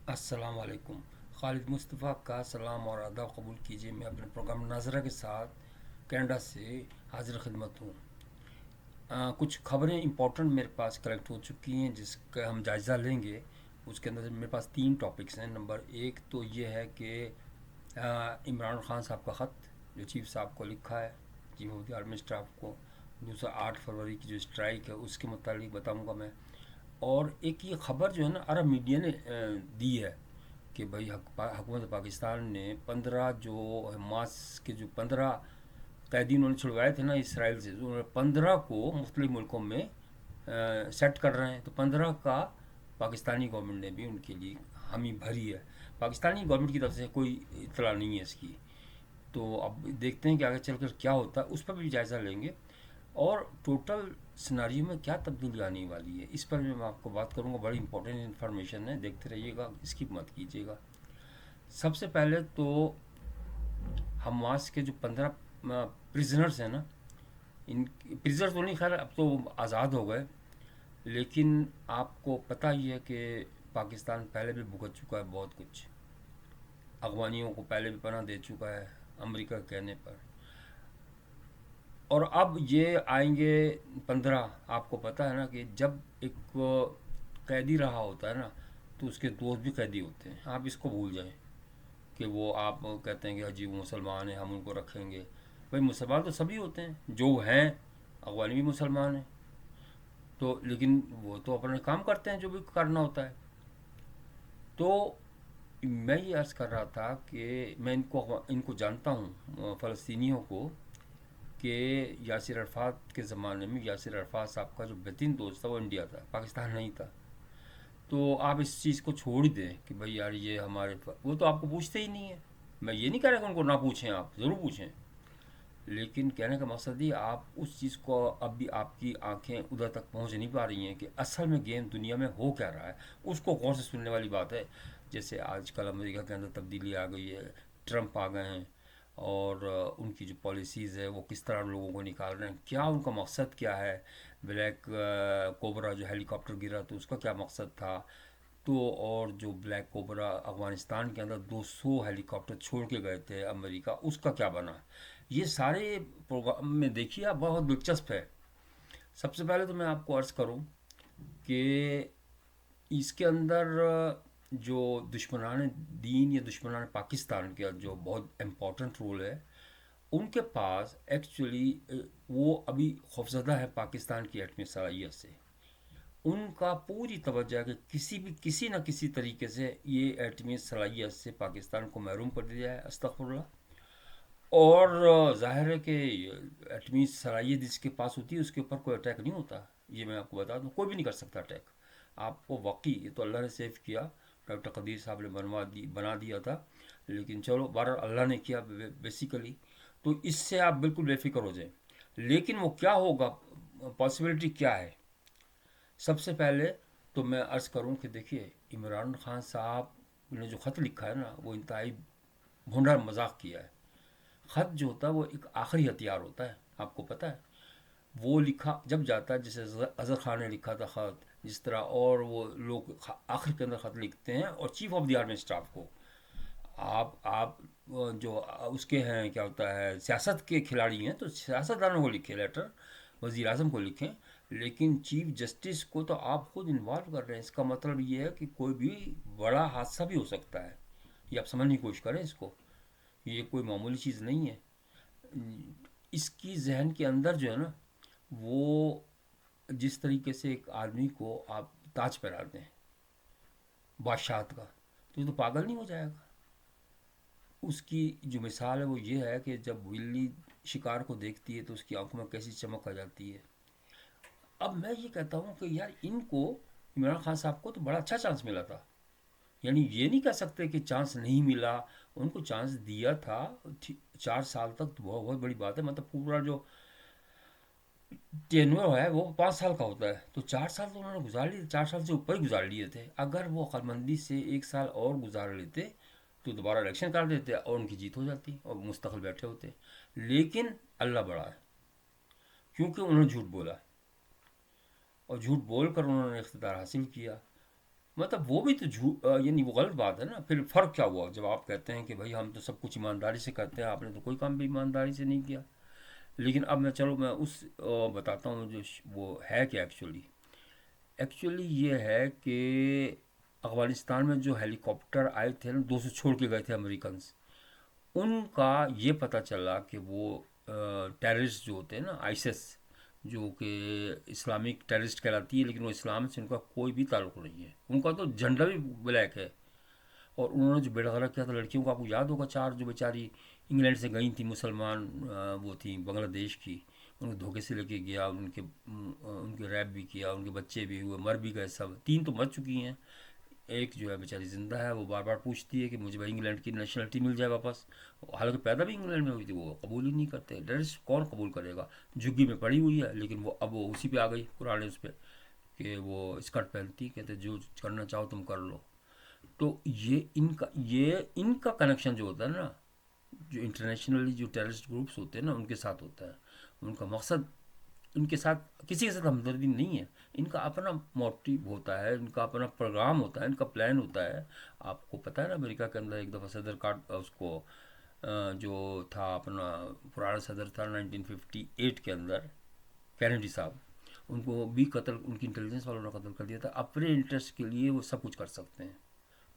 अस्सलाम वालेकुम। खालिद मुस्तफ़ा का सलाम और अदब कबूल कीजिए। मैं अपने प्रोग्राम नाजरा के साथ कनाडा से हाजिर खिदमत हूँ। कुछ खबरें इंपॉर्टेंट मेरे पास कलेक्ट हो चुकी हैं जिसका हम जायज़ा लेंगे। उसके अंदर मेरे पास तीन टॉपिक्स हैं। नंबर एक तो ये है कि इमरान खान साहब का ख़त जो चीफ साहब को लिखा है, chief of the army staff को। दूसरा 8 फरवरी की जो स्ट्राइक है उसके मुतालिक बताऊँगा मैं। और एक ये खबर जो है ना अरब मीडिया ने दी है कि भाई हुकूमत पाकिस्तान ने 15 जो हमास के जो 15 कैदी उन्होंने छुड़वाए थे ना इसराइल से, तो उन्होंने 15 को मुख्तलिफ मुल्कों में सेट कर रहे हैं। तो 15 का पाकिस्तानी गवर्नमेंट ने भी उनके लिए हामी भरी है। पाकिस्तानी गवर्नमेंट की तरफ से कोई इतला नहीं है इसकी। तो अब देखते हैं कि आगे चलकर क्या होता है, उस पर भी जायज़ा लेंगे। और टोटल सिनारियो में क्या तब्दीली आने वाली है इस पर मैं आपको बात करूंगा। बड़ी इंपॉर्टेंट इन्फॉर्मेशन है, देखते रहिएगा, स्किप मत कीजिएगा। सबसे पहले तो हमास के जो 15 प्रिजनर्स हैं ना, इन प्रिजनर्स तो नहीं, खैर अब तो आज़ाद हो गए, लेकिन आपको पता ही है कि पाकिस्तान पहले भी भुगत चुका है बहुत कुछ। अफगानियों को पहले भी पनाह दे चुका है अमेरिका के कहने पर। और अब ये आएंगे 15। आपको पता है ना कि जब एक कैदी रहा होता है ना, तो उसके दोस्त भी कैदी होते हैं। आप इसको भूल जाएं कि वो आप कहते हैं कि अजी वो मुसलमान है हम उनको रखेंगे। भाई मुसलमान तो सभी होते हैं जो हैं, अफगानी भी मुसलमान हैं। तो लेकिन वो तो अपने काम करते हैं जो भी करना होता है। तो मैं ये अर्ज़ कर रहा था कि मैं इनको इनको जानता हूँ फ़लस्तीनियों को, कि यासिर अरफात के ज़माने में यासिर अरफात साहब का जो बेहतरीन दोस्त था वो इंडिया था, पाकिस्तान नहीं था। तो आप इस चीज़ को छोड़ ही दें कि भाई यार ये हमारे वो तो आपको पूछते ही नहीं है। मैं ये नहीं कह रहा कि उनको ना पूछें, आप ज़रूर पूछें, लेकिन कहने का मकसद ही आप उस चीज़ को अब भी आपकी आंखें उधर तक पहुंच नहीं पा रही हैं कि असल में गेम दुनिया में हो क्या रहा है। उसको कौन से सुनने वाली बात है। जैसे आजकल अमेरिका के अंदर तब्दीली आ गई है, ट्रंप आ गए हैं, और उनकी जो पॉलिसीज़ है वो किस तरह लोगों को निकाल रहे हैं, क्या उनका मकसद क्या है। ब्लैक कोबरा जो हेलीकॉप्टर गिरा तो उसका क्या मकसद था। तो और जो ब्लैक कोबरा अफ़गानिस्तान के अंदर 200 हेलीकॉप्टर छोड़ के गए थे अमेरिका, उसका क्या बना। ये सारे प्रोग्राम में देखिए आप, बहुत दिलचस्प है। सबसे पहले तो मैं आपको अर्ज़ करूं कि इसके अंदर जो दुश्मनान दीन या दुश्मनान पाकिस्तान का जो बहुत इम्पोर्टेंट रोल है, उनके पास एक्चुअली वो अभी खौफजदा है पाकिस्तान की एटमी सलाहियत से। उनका पूरी तवज्जो है कि किसी न किसी तरीके से ये एटमी सलाहियत से पाकिस्तान को महरूम कर दिया जाए, अस्तगफुरुल्लाह। और ज़ाहिर है कि एटमी सलाहियत जिसके पास होती है उसके ऊपर कोई अटैक नहीं होता। ये मैं आपको बता दूं, कोई भी नहीं कर सकता अटैक। आपको वाकई ये तो अल्लाह ने सेव किया, डॉक्टर कदीर साहब ने बना दिया था, लेकिन चलो बारह अल्लाह ने किया बेसिकली। तो इससे आप बिल्कुल बेफिक्र हो जाएं। लेकिन वो क्या होगा, पॉसिबिलिटी क्या है। सबसे पहले तो मैं अर्ज़ करूं कि देखिए, इमरान खान साहब ने जो ख़त लिखा है ना, वो इंतहाई भोंडा मजाक किया है। ख़त जो होता है वो एक आखिरी हथियार होता है, आपको पता है। वो लिखा जब जाता है, जैसे अज़हर खान ने लिखा था ख़त, जिस तरह और वो लोग आखिर के अंदर ख़त लिखते हैं, और chief of the army staff को आप जो उसके हैं क्या होता है, सियासत के खिलाड़ी हैं तो सियासतदानों को लिखे लेटर, वज़ीर आज़म को लिखें। लेकिन चीफ जस्टिस को तो आप खुद इन्वॉल्व कर रहे हैं। इसका मतलब ये है कि कोई भी बड़ा हादसा भी हो सकता है। ये आप समझने की कोशिश करें इसको, ये कोई मामूली चीज़ नहीं है। इसकी जहन के अंदर जो है ना, वो जिस तरीके से एक आदमी को आप ताज पहनाते हैं बादशाहत का, तो ये तो पागल नहीं हो जाएगा। उसकी जो मिसाल है वो ये है कि जब बिल्ली शिकार को देखती है तो उसकी आंखों में कैसी चमक आ जाती है। अब मैं ये कहता हूँ कि यार इनको, इमरान खान साहब को तो बड़ा अच्छा चांस मिला था। यानी ये नहीं कह सकते कि चांस नहीं मिला, उनको चांस दिया था। 4 साल तक तो बहुत बहुत बड़ी बात है। मतलब पूरा जो टेन्योर है वो 5 साल का होता है, तो 4 साल तो उन्होंने गुजार लिए, 4 साल से ऊपर ही गुजार लिए थे। अगर वो अक्लमंदी से 1 साल और गुजार लेते तो दोबारा इलेक्शन कर देते और उनकी जीत हो जाती और मुस्तकिल बैठे होते। लेकिन अल्लाह बड़ा है, क्योंकि उन्होंने झूठ बोला, और झूठ बोल कर उन्होंने इख्तियार हासिल किया। मतलब वो भी तो यानी वो गलत बात है ना। फिर फ़र्क क्या हुआ जब आप कहते हैं कि भाई हम तो सब कुछ ईमानदारी से करते हैं, आपने तो कोई काम भी ईमानदारी से नहीं किया। लेकिन अब मैं उस बताता हूँ जो वो है क्या एक्चुअली। एक्चुअली ये है कि अफ़गानिस्तान में जो हेलीकॉप्टर आए थे ना, 200 छोड़ के गए थे अमेरिकन, उनका ये पता चला कि वो टेररिस्ट जो होते हैं ना, आईसिस, जो कि इस्लामिक टेररिस्ट कहलाती है, लेकिन वो इस्लाम से उनका कोई भी ताल्लुक नहीं है, उनका तो झंडा भी ब्लैक है। और उन्होंने जो बेड़गैर किया था लड़कियों को, आपको याद होगा, चार जो बेचारी इंग्लैंड से गई थी मुसलमान, वो थी बांग्लादेश की, उनको धोखे से लेके गया, उनके रैप भी किया, उनके बच्चे भी हुए, मर भी गए सब, तीन तो मर चुकी हैं, एक जो है बेचारी जिंदा है। वो बार बार पूछती है कि मुझे भाई इंग्लैंड की नेशनलिटी मिल जाए वापस। हालांकि पैदा भी इंग्लैंड में हुई थी, वो कबूल ही नहीं करते। टेररिस्ट कौन कबूल करेगा? झुग्गी में पड़ी हुई है, लेकिन वो उसी पे आ गई पुराने उस पर, कि वो स्कर्ट पहनती, कहते जो करना चाहो तुम कर लो। तो ये इनका कनेक्शन जो होता है ना, जो इंटरनेशनली जो टेररिस्ट ग्रुप्स होते हैं ना, उनके साथ होता है। उनका मकसद, इनके साथ किसी के साथ हमदर्दी नहीं है, इनका अपना मोटिव होता है, इनका अपना प्रोग्राम होता है, इनका प्लान होता है। आपको पता है ना, अमेरिका के अंदर एक दफ़ा सदर कार्ड उसको जो था अपना पुराना सदर था 1958 के अंदर, कैनेडी साहब, उनको भी कत्ल, उनकी इंटेलिजेंस वालों ने कत्ल कर दिया था। अपने इंटरेस्ट के लिए वो सब कुछ कर सकते हैं,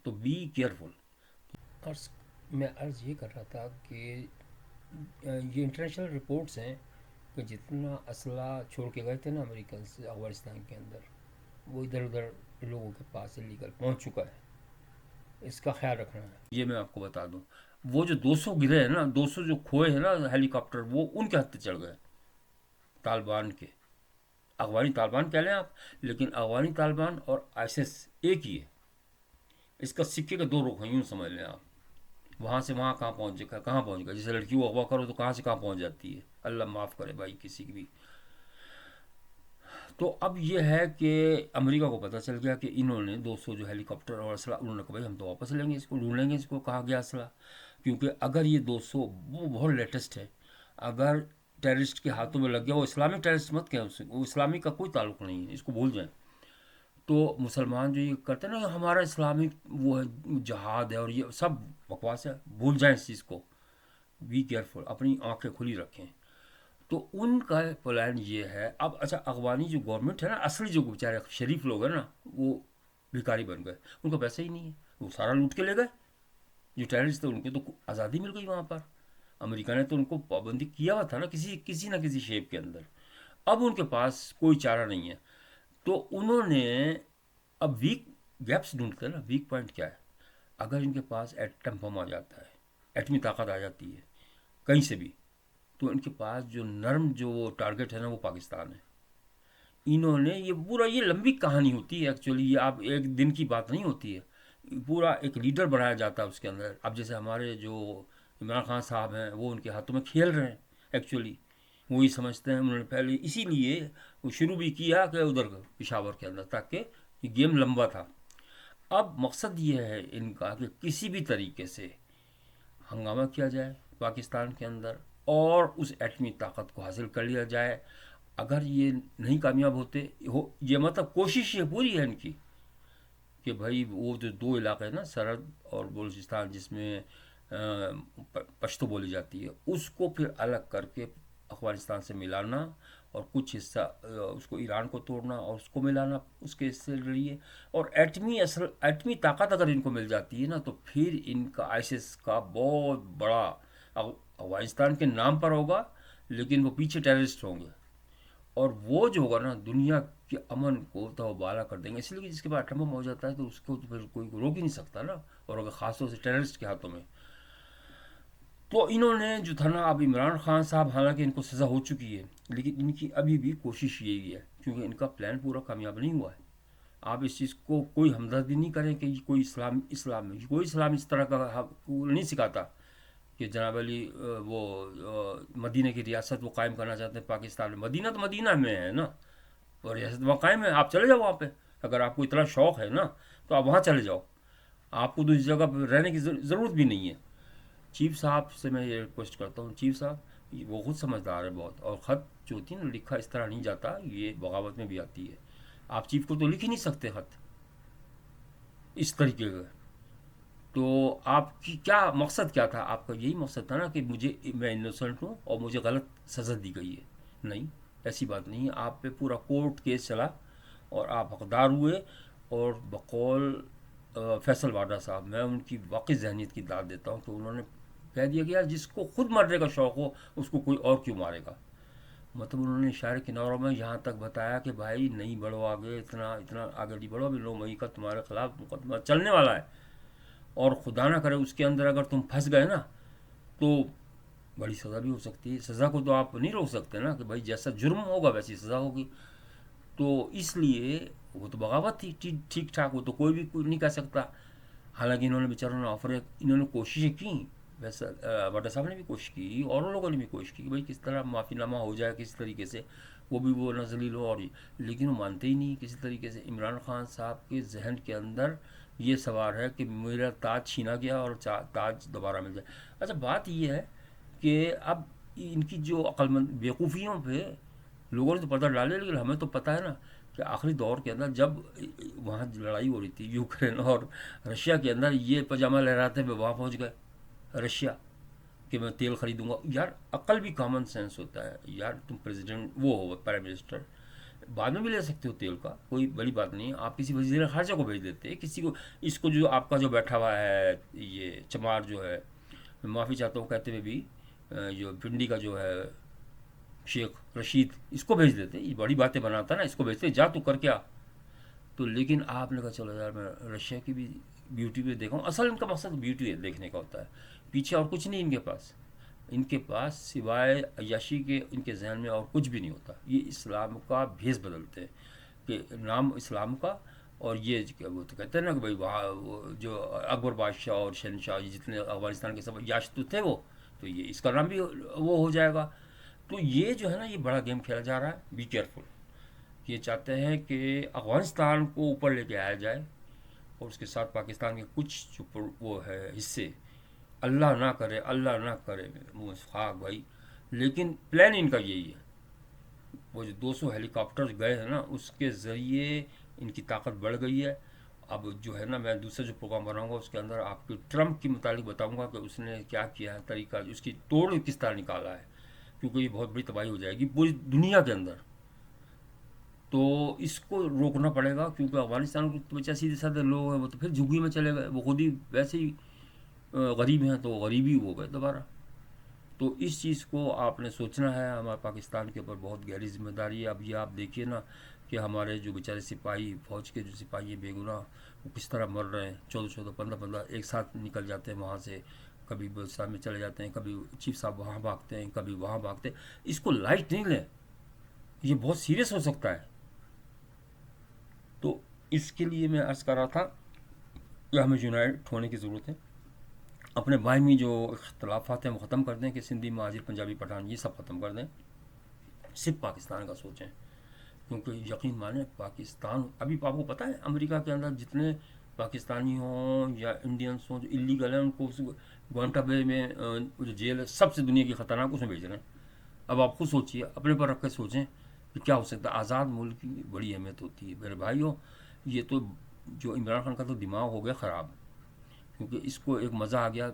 तो बी केयरफुल। अर्ज मैं अर्ज ये कर रहा था कि ये इंटरनेशनल रिपोर्ट्स हैं कि जितना असला छोड़ के गए थे ना अमेरिकन से अफगानिस्तान के अंदर, वो इधर उधर लोगों के पास इलीगल पहुंच चुका है। इसका ख्याल रखना है। ये मैं आपको बता दूं, वो जो 200 गिरे हैं ना, 200 जो खोए हैं ना हेलीकॉप्टर, वो उनके हत्थे चढ़ गए, तालिबान के। अफगानी तालिबान कह लें आप, लेकिन अफगानी तालिबान और आईसिस एक ही है। इसका सिक्के के दो रुख हैं, यूँ समझ लें आप। वहाँ से वहाँ कहाँ पहुँच जाएगा, कहाँ पहुँच गया। जैसे लड़की को अगवा करो तो कहाँ से कहाँ पहुँच जाती है, अल्लाह माफ़ करे भाई किसी की भी। तो अब ये है कि अमेरिका को पता चल गया कि इन्होंने 200 जो हेलीकॉप्टर और असला, उन्होंने कहा भाई हम तो वापस लेंगे इसको, ढूंढ लेंगे इसको कहा गया असला। क्योंकि अगर ये 200, वो बहुत लेटेस्ट है, अगर टेररिस्ट के हाथों में लग गया, वो इस्लामिक टेररिस्ट मत कहें उससे, वो इस्लामिक का कोई ताल्लुक नहीं है, इसको भूल जाएं। तो मुसलमान जो ये करते हैं ना, हमारा इस्लामिक वो है, जहाद है और ये सब बकवास है, भूल जाएं इस चीज़ को। बी केयरफुल, अपनी आंखें खुली रखें। तो उनका प्लान ये है। अब अच्छा, अफगानी जो गवर्नमेंट है ना, असली जो बेचारे शरीफ लोग हैं ना, वो भिखारी बन गए, उनको पैसे ही नहीं है, वो सारा लूट के ले गए। जो टेररिस्ट थे उनको तो आज़ादी मिल गई वहाँ पर, अमेरिका ने तो उनको पाबंदी किया हुआ था ना, किसी किसी ना किसी शेप के अंदर। अब उनके पास कोई चारा नहीं है, तो उन्होंने अब वीक गैप्स ढूंढते हैं ना, वीक पॉइंट क्या है। अगर इनके पास एटम बम आ जाता है, एटमी ताकत आ जाती है कहीं से भी, तो इनके पास जो नर्म जो टारगेट है ना, वो पाकिस्तान है। इन्होंने ये पूरा, ये लंबी कहानी होती है एक्चुअली, ये आप एक दिन की बात नहीं होती है, पूरा एक लीडर बनाया जाता है उसके अंदर। अब जैसे हमारे जो इमरान खान साहब हैं, वो उनके हाथों में खेल रहे हैं एक्चुअली, वो ही समझते हैं। उन्होंने पहले इसीलिए वो शुरू भी किया कि उधर पिशावर के अंदर, ताकि ये गेम लंबा था। अब मकसद ये है इनका कि किसी भी तरीके से हंगामा किया जाए पाकिस्तान के अंदर, और उस एटमी ताकत को हासिल कर लिया जाए। अगर ये नहीं कामयाब होते हो, ये मतलब कोशिश ये पूरी है इनकी कि भाई वो जो दो इलाके हैं ना, सरहद और बलूचिस्तान, जिसमें पश्तो बोली जाती है, उसको फिर अलग करके अफगानिस्तान से मिलाना, और कुछ हिस्सा उसको ईरान को तोड़ना और उसको मिलाना उसके हिस्से लिए। और एटमी ताकत अगर इनको मिल जाती है ना, तो फिर इनका आईसिस का बहुत बड़ा अफगानिस्तान के नाम पर होगा, लेकिन वो पीछे टेररिस्ट होंगे, और वो जो होगा ना, दुनिया के अमन को तबादला कर देंगे। इसलिए जिसके पास एटम बम हो जाता है तो उसको तो फिर कोई रोक ही नहीं सकता ना, और अगर खासतौर से टेररिस्ट के हाथों में। तो इन्होंने जो था ना, अब इमरान खान साहब, हालांकि इनको सज़ा हो चुकी है, लेकिन इनकी अभी भी कोशिश यही है, क्योंकि इनका प्लान पूरा कामयाब नहीं हुआ है। आप इस चीज़ को कोई हमदर्दी नहीं करें कि कोई इस्लाम इस्लाम में कोई इस्लाम इस तरह का नहीं सिखाता कि जनाब अली वो मदीने की रियासत वो कायम करना चाहते हैं पाकिस्तान में। मदीना तो मदीना में है ना, और रियासत वहाँ कायम है, आप चले जाओ वहाँ पे। अगर आपको इतना शौक़ है ना, तो आप वहाँ चले जाओ, आपको दूसरी जगह पर रहने की ज़रूरत भी नहीं है। चीफ साहब से मैं ये रिक्वेस्ट करता हूँ, चीफ साहब वो खुद समझदार है बहुत, और ख़त जो होती है ना, लिखा इस तरह नहीं जाता, ये बगावत में भी आती है। आप चीफ को तो लिख ही नहीं सकते ख़त, इस तरीके का। तो आपकी क्या मकसद क्या था? आपका यही मकसद था ना कि मैं इनोसेंट हूँ और मुझे गलत सज़ा दी गई है। नहीं, ऐसी बात नहीं है। आप पे पूरा कोर्ट केस चला और आप हकदार हुए। और बकौल फैसल वाडा साहब, मैं उनकी वाकई जहनीत की दाद देता हूँ कि उन्होंने कह दिया कि यार जिसको खुद मरने का शौक़ हो उसको कोई और क्यों मारेगा। मतलब उन्होंने इशारे किनारों में यहाँ तक बताया कि भाई नहीं बढ़ो आगे, इतना इतना आगे नहीं बढ़ो, अभी 9 मई का तुम्हारे खिलाफ मुकदमा चलने वाला है। और खुदा ना करे उसके अंदर अगर तुम फंस गए ना तो बड़ी सज़ा भी हो सकती है। सज़ा को तो आप नहीं रोक सकते ना कि भाई जैसा जुर्म होगा वैसी सज़ा होगी। तो इसलिए वो तो बगावत थी, ठीक ठाक, वो तो कोई भी कोई नहीं कह सकता। हालांकि इन्होंने बेचारों ने इन्होंने कोशिशें की। वैसा वाडा साहब ने भी कोशिश की और लोगों ने भी कोशिश की कि भाई किस तरह माफ़ीनामा हो जाए किसी तरीके से, वो भी वो नजलील हो। और लेकिन वो मानते ही नहीं किसी तरीके से। इमरान खान साहब के जहन के अंदर ये सवाल है कि मेरा ताज छीना गया और ताज दोबारा मिल जाए। अच्छा, बात ये है कि अब इनकी जो अक्लमंद बेवकूफ़ियों पे लोगों ने तो पर्दा डाले, लेकिन हमें तो पता है ना कि आखिरी दौर के अंदर जब वहाँ लड़ाई हो रही थी यूक्रेन और रशिया के अंदर, ये पजामा लहराते हुए वहाँ पहुँच गए रशिया कि मैं तेल खरीदूंगा। यार अक्ल भी कॉमन सेंस होता है यार। तुम प्रेसिडेंट वो हो, प्राइम मिनिस्टर, बाद में भी ले सकते हो तेल का, कोई बड़ी बात नहीं है। आप किसी वजीर खारजा को भेज देते हैं, किसी को। इसको जो आपका जो बैठा हुआ है ये चमार जो है, मैं माफ़ी चाहता हूँ कहते हुए भी, जो पिंडी का जो है शेख रशीद, इसको भेज देते। ये बड़ी बातें बनाता है ना, इसको भेजते जा तू कर क्या। तो लेकिन आपने कहा चलो यार मैं रशिया की भी ब्यूटी पे देखा हूँ। असल इनका मकसद ब्यूटी देखने का होता है, पीछे और कुछ नहीं इनके पास। इनके पास सिवाय अय्याशी के इनके जहन में और कुछ भी नहीं होता। ये इस्लाम का भेस बदलते हैं कि नाम इस्लाम का, और ये क्या वो तो कहते हैं ना कि भाई वहाँ जो अकबर बादशाह और शहनशाह जितने अफगानिस्तान के सब अय्याश तो थे वो, तो ये इसका नाम भी वो हो जाएगा। तो ये जो है ना, ये बड़ा गेम खेला जा रहा है। Be careful. ये चाहते हैं कि अफगानिस्तान को ऊपर लेके आया जाए और उसके साथ पाकिस्तान के कुछ जो वो है हिस्से, अल्लाह ना करे मुँह खाक भाई, लेकिन प्लान इनका यही है। वो जो 200 हेलीकॉप्टर गए हैं ना, उसके ज़रिए इनकी ताकत बढ़ गई है। अब जो है ना, मैं दूसरा जो प्रोग्राम बनाऊंगा उसके अंदर आपके ट्रम्प के मुतालिक बताऊंगा कि उसने क्या किया है, तरीका उसकी तोड़ किस तरह निकाला है, क्योंकि ये बहुत बड़ी तबाही हो जाएगी पूरी दुनिया के अंदर। तो इसको रोकना पड़ेगा, क्योंकि अफगानिस्तान के तो बच्चा सीधे साधे लोग हैं, वो तो फिर झुग्गी में चले गए, वो खुद ही वैसे ही गरीब हैं, तो गरीबी हो गए दोबारा। तो इस चीज़ को आपने सोचना है। हमारे पाकिस्तान के ऊपर बहुत गहरी जिम्मेदारी है। अब ये आप देखिए ना कि हमारे जो बेचारे सिपाही, फौज के जो सिपाही हैं बेगुनाह, वो किस तरह मर रहे हैं। 14-14, 15-15 एक साथ निकल जाते हैं वहाँ से, कभी बलसा में चले जाते हैं, कभी चीफ साहब वहाँ भागते हैं, कभी वहाँ भागते हैं। इसको लाइट नहीं लें, ये बहुत सीरियस हो सकता है। तो इसके लिए मैं अर्ज़ कर रहा था कि हमें यूनाइट होने की ज़रूरत है। अपने बाहमी जो इख्तलाफात हैं वो ख़त्म कर दें कि सिंधी, महाजिर, पंजाबी, पठान, ये सब ख़त्म कर दें। सिर्फ पाकिस्तान का सोचें, क्योंकि यकीन माने पाकिस्तान, अभी आपको पता है अमेरिका के अंदर जितने पाकिस्तानी हों या इंडियंस हों जो इलीगल हैं, उनको उस ग्वांटाबे में जो जेल है सबसे दुनिया की ख़तरनाक, उसमें भेज रहे हैं। अब आप खुद सोचिए, अपने पर रख कर सोचें कि क्या हो सकता है। आज़ाद मुल्क की बड़ी अहमियत होती है मेरे भाइयों। ये तो जो इमरान खान का तो दिमाग हो गया ख़राब, क्योंकि इसको एक मज़ा आ गया,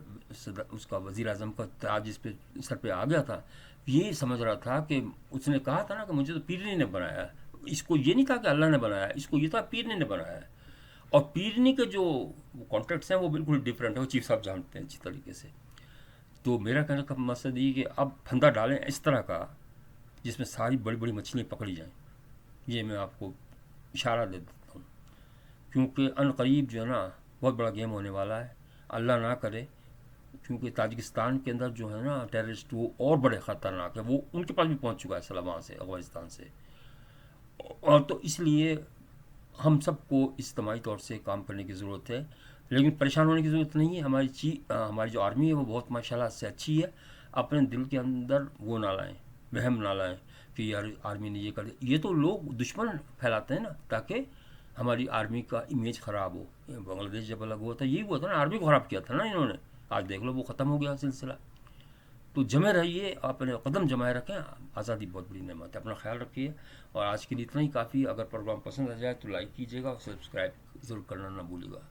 उसका वज़ीर आज़म का ताज इस पे सर पे आ गया था। ये समझ रहा था कि उसने कहा था ना कि मुझे तो पीरनी ने बनाया है। इसको ये नहीं था कि अल्लाह ने बनाया है, इसको ये था पीरनी ने बनाया है। और पीरनी के जो कॉन्ट्रैक्ट्स हैं वो बिल्कुल डिफरेंट है, वो चीफ साहब जानते हैं अच्छी तरीके से। तो मेरा कहने का मकसद ये कि अब फंदा डालें इस तरह का जिसमें सारी बड़ी बड़ी मछलियाँ पकड़ी जाएँ। ये मैं आपको इशारा दे देता हूँ, क्योंकि अनकरीब जो है ना बहुत बड़ा गेम होने वाला है। अल्लाह ना करे, क्योंकि ताजिकिस्तान के अंदर जो है ना टेररिस्ट वो और बड़े ख़तरनाक है, वो उनके पास भी पहुंच चुका है सलाह वहाँ से, अफगानिस्तान से। और तो इसलिए हम सबको इज्तिमाई तौर से काम करने की ज़रूरत है, लेकिन परेशान होने की ज़रूरत नहीं है। हमारी जो आर्मी है वो बहुत माशाल्लाह से अच्छी है। अपने दिल के अंदर वो ना लाएँ, वहम ना लाएँ कि यार आर्मी ने ये कर दिया। ये तो लोग दुश्मन फैलाते हैं ना, ताकि हमारी आर्मी का इमेज ख़राब हो। बांग्लादेश जब अलग हुआ था यही हुआ था ना, आर्मी को ख़राब किया था ना इन्होंने। आज देख लो वो ख़त्म हो गया सिलसिला। तो जमे रहिए, अपने कदम जमाए रखें। आज़ादी बहुत बड़ी नेमत है, अपना ख्याल रखिए। और आज के लिए इतना ही काफ़ी। अगर प्रोग्राम पसंद आ जाए तो लाइक कीजिएगा और सब्सक्राइब ज़रूर करना ना भूलिएगा।